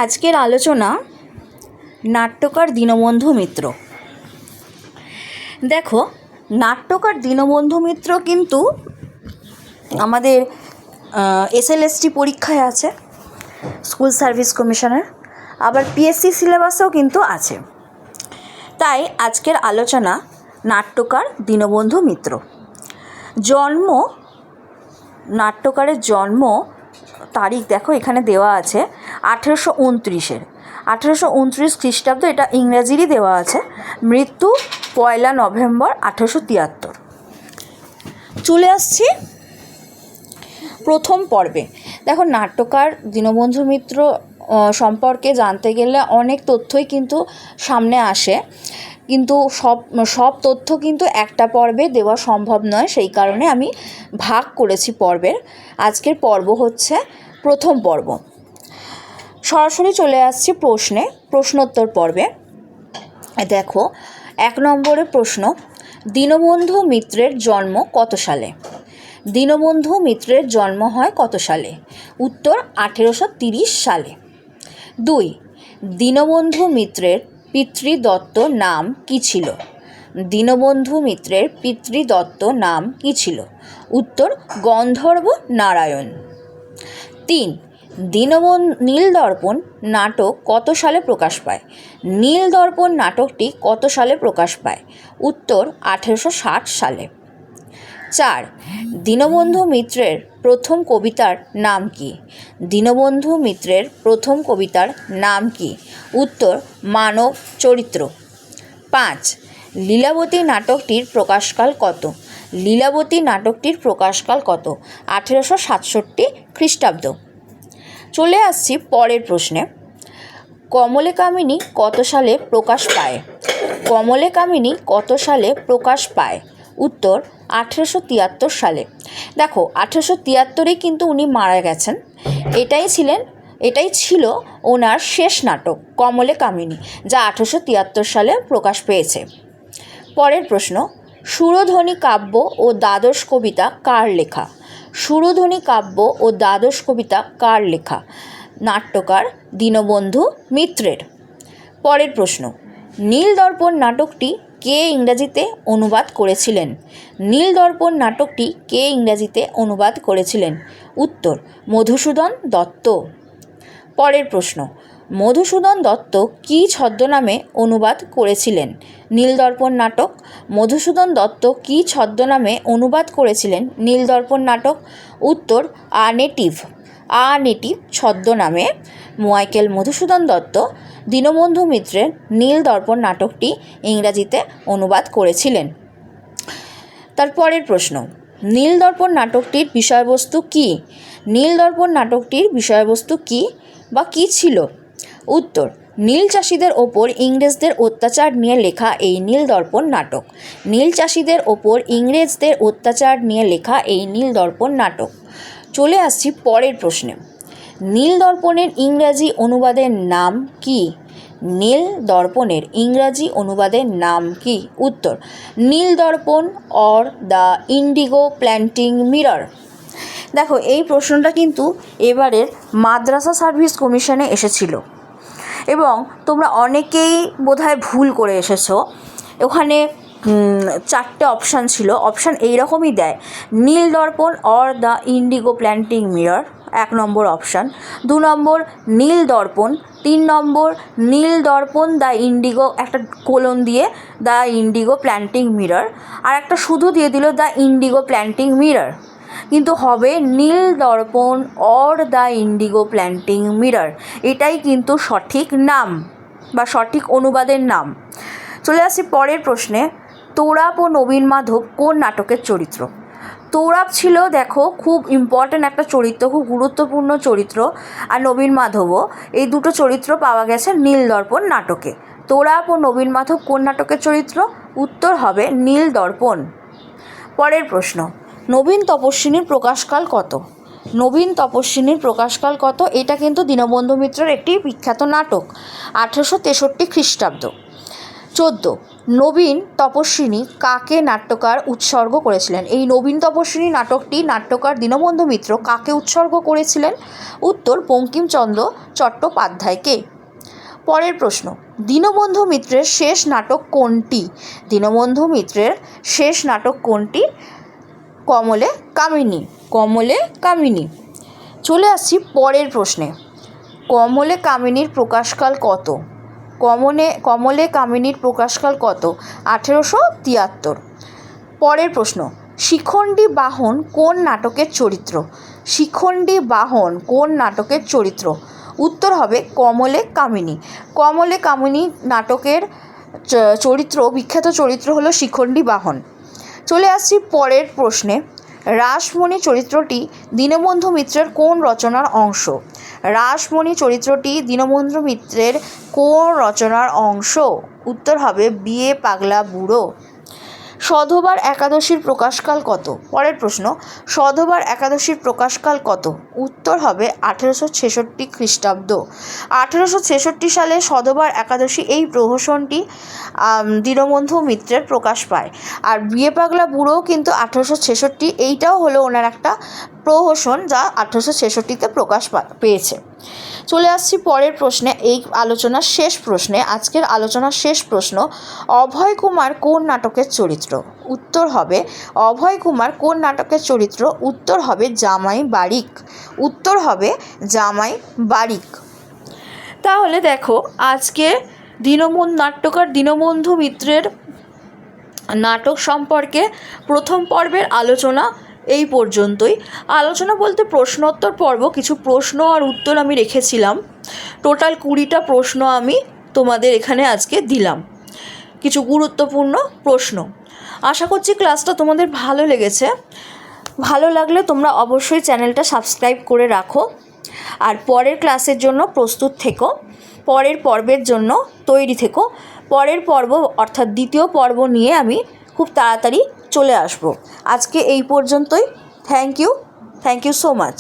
আজকের আলোচনা নাট্যকার দীনবন্ধু মিত্র। দেখো, নাট্যকার দীনবন্ধু মিত্র কিন্তু আমাদের এসএলএসটি পরীক্ষায় আছে, স্কুল সার্ভিস কমিশনের, আবার পিএসসি সিলেবাসেও কিন্তু আছে। তাই আজকের আলোচনা নাট্যকার দীনবন্ধু মিত্র। জন্ম, নাট্যকারের জন্ম তারিখ দেখো এখানে দেওয়া আছে 1829 খ্রিস্টাব্দ, এটা ইংরেজিরই দেওয়া আছে। মৃত্যু 1 নভেম্বর 1873। চলে আসছি প্রথম পর্বে। দেখো, নাট্যকার দীনবন্ধু মিত্র সম্পর্কে জানতে গেলে অনেক তথ্যই কিন্তু সামনে আসে, কিন্তু সব তথ্য কিন্তু একটা পর্বে দেওয়া সম্ভব নয়। সেই কারণে আমি ভাগ করেছি পর্বের। আজকের পর্ব হচ্ছে প্রথম পর্ব। সরাসরি চলে আসছি প্রশ্নোত্তর পর্বে। দেখো, 1 নম্বরের প্রশ্ন, দীনবন্ধু মিত্রের জন্ম কত সালে? দীনবন্ধু মিত্রের জন্ম হয় কত সালে? উত্তর 1830 সালে। 2, দীনবন্ধু মিত্রের পিতৃদত্ত নাম কী ছিল? দীনবন্ধু মিত্রের পিতৃদত্ত নাম কী ছিল? উত্তর গন্ধর্ব নারায়ণ। 3, নীলদর্পণ নাটক কত সালে প্রকাশ পায়? নীলদর্পণ নাটকটি কত সালে প্রকাশ পায়? উত্তর 1860 সালে। 4, দীনবন্ধু মিত্রের প্রথম কবিতার নাম কি? দীনবন্ধু মিত্রের প্রথম কবিতার নাম কি? উত্তর মানব চরিত্র। 5, লীলাবতী নাটকটির প্রকাশকাল কত? লীলাবতী নাটকটির প্রকাশকাল কত? 1867 খ্রিস্টাব্দ। চলে আসছি পরের প্রশ্নে। কমলে কামিনী কত সালে প্রকাশ পায়? কমলে কামিনী কত সালে প্রকাশ পায়? উত্তর 1873 সালে। দেখো, 1873 কিন্তু উনি মারা গেছেন। এটাই ছিল ওনার শেষ নাটক কমলে কামিনী, যা 1873 সালে প্রকাশ পেয়েছে। পরের প্রশ্ন, সুরধ্বনি কাব্য ও দ্বাদশ কবিতা কার লেখা? সুরধ্বনি কাব্য ও দ্বাদশ কবিতা কার লেখা? নাট্যকার দীনবন্ধু মিত্রের। পরের প্রশ্ন, নীলদর্পণ নাটকটি কে ইংরেজিতে অনুবাদ করেছিলেন? নীলদর্পণ নাটকটি কে ইংরেজিতে অনুবাদ করেছিলেন? উত্তর মধুসূদন দত্ত। পরের প্রশ্ন, মধুসূদন দত্ত কী ছদ্মনামে অনুবাদ করেছিলেন নীলদর্পণ নাটক? মধুসূদন দত্ত কী ছদ্মনামে অনুবাদ করেছিলেন নীলদর্পণ নাটক? উত্তর আনেটিভ ছদ্মনামে মাইকেল মধুসূদন দত্ত দীনবন্ধু মিত্রের নীলদর্পণ নাটকটি ইংরাজিতে অনুবাদ করেছিলেন। তারপরের প্রশ্ন, নীলদর্পণ নাটকটির বিষয়বস্তু কী? নীলদর্পণ নাটকটির বিষয়বস্তু কী বা কী ছিল? উত্তর নীল চাষিদের ওপর ইংরেজদের অত্যাচার নিয়ে লেখা এই নীলদর্পণ নাটক। নীল চাষিদের ওপর ইংরেজদের অত্যাচার নিয়ে লেখা এই নীলদর্পণ নাটক। চলে আসছি পরের প্রশ্নে। নীলদর্পণের ইংরাজি অনুবাদের নাম কি? নীলদর্পণের ইংরাজি অনুবাদের নাম কি? উত্তর Nildarpan or the Indigo planting mirror. দেখো, এই প্রশ্নটা কিন্তু এবারের মাদ্রাসা সার্ভিস কমিশনে এসেছিল এবং তোমরা অনেকেই বোধহয় ভুল করে এসেছো। ওখানে 4টে অপশান ছিল। অপশান এইরকমই দেয়, Nildarpan or the Indigo planting mirror 1 number option, 2 number Nildarpan, 3 number Nildarpan the Indigo একটা কোলন দিয়ে দ্য ইন্ডিগো প্ল্যান্টিং মিরর, আর একটা শুধু দিয়ে দিল দ্য ইন্ডিগো প্ল্যান্টিং মিরর। কিন্তু হবে Nildarpan or the Indigo planting mirror. এটাই কিন্তু সঠিক নাম বা সঠিক অনুবাদের নাম। চলে আসি পরের প্রশ্নে। তোরাপ ও নবীন মাধব কোন নাটকের চরিত্র? তোরাপ ছিল, দেখো, খুব ইম্পর্ট্যান্ট একটা চরিত্র, খুব গুরুত্বপূর্ণ চরিত্র। আর নবীন মাধবও, এই দুটো চরিত্র পাওয়া গেছে নীলদর্পণ নাটকে। তোরাপ ও নবীন মাধব কোন নাটকের চরিত্র? উত্তর হবে নীলদর্পণ। পরের প্রশ্ন, নবীন তপস্বিনীর প্রকাশকাল কত? নবীন তপস্বিনীর প্রকাশকাল কত? এটা কিন্তু দীনবন্ধু মিত্রের একটি বিখ্যাত নাটক, 1863 খ্রিস্টাব্দ। 14, নবীন তপস্বিনী কাকে নাট্যকার উৎসর্গ করেছিলেন? এই নবীন তপস্বিনী নাটকটি নাট্যকার দীনবন্ধু মিত্র কাকে উৎসর্গ করেছিলেন? উত্তর বঙ্কিমচন্দ্র চট্টোপাধ্যায়কে। পরের প্রশ্ন, দীনবন্ধু মিত্রের শেষ নাটক কোনটি? দীনবন্ধু মিত্রের শেষ নাটক কোনটি? কমলে কামিনী। কমলে কামিনী। চলে আসছি পরের প্রশ্নে। কমলে কামিনীর প্রকাশকাল কত? কমলে কামিনীর প্রকাশকাল কত? 1873। পরের প্রশ্ন, শিখণ্ডী বাহন কোন নাটকের চরিত্র? শিখণ্ডী বাহন কোন নাটকের চরিত্র? উত্তর হবে কমলে কামিনী। কমলে কামিনী নাটকের চরিত্র, বিখ্যাত চরিত্র হলো শিখণ্ডী বাহন। চলে আসছি পরের প্রশ্নে। রাসমণি চরিত্রটি দীনবন্ধু মিত্রের কোন রচনার অংশ? রাসমণি চরিত্রটি দীনবন্ধু মিত্রের কোন রচনার অংশ? উত্তর হবে বিয়ে পাগলা বুড়ো। সধবার একাদশীর প্রকাশকাল কত? পরের প্রশ্ন, সধবার একাদশীর প্রকাশকাল কত? উত্তর হবে 1866 খ্রিস্টাব্দ। 1866 সালে সধবার একাদশী এই প্রহসনটি দীনবন্ধু মিত্রের প্রকাশ পায়। আর বিয়ে পাগলা বুড়ো কিন্তু 1866, এইটাও হলো ওনার একটা প্রহসন যা 1866-তে প্রকাশ পেয়েছে। চলে আসছি পরের প্রশ্নে, এই আলোচনার শেষ প্রশ্নে। আজকের আলোচনার শেষ প্রশ্ন, অভয় কুমার কোন নাটকের চরিত্র? উত্তর হবে অভয় কুমার কোন নাটকের চরিত্র? উত্তর হবে জামাই বারিক। উত্তর হবে জামাই বারিক। তাহলে দেখো, আজকে নাট্যকার দীনবন্ধু মিত্রের নাটক সম্পর্কে প্রথম পর্বের আলোচনা এই পর্যন্তই। আলোচনা বলতে প্রশ্নোত্তর পর্ব, কিছু প্রশ্ন আর উত্তর আমি রেখেছিলাম। টোটাল 20টা প্রশ্ন আমি তোমাদের এখানে আজকে দিলাম, কিছু গুরুত্বপূর্ণ প্রশ্ন। আশা করছি ক্লাসটা তোমাদের ভালো লেগেছে। ভালো লাগলে তোমরা অবশ্যই চ্যানেলটা সাবস্ক্রাইব করে রাখো, আর পরের ক্লাসের জন্য প্রস্তুত থেকো, পরের পর্বের জন্য তৈরি থেকো। পরের পর্ব অর্থাৎ দ্বিতীয় পর্ব নিয়ে আমি খুব তাড়াতাড়ি চলে আসব। আজকে এই পর্যন্তই। Thank you so much.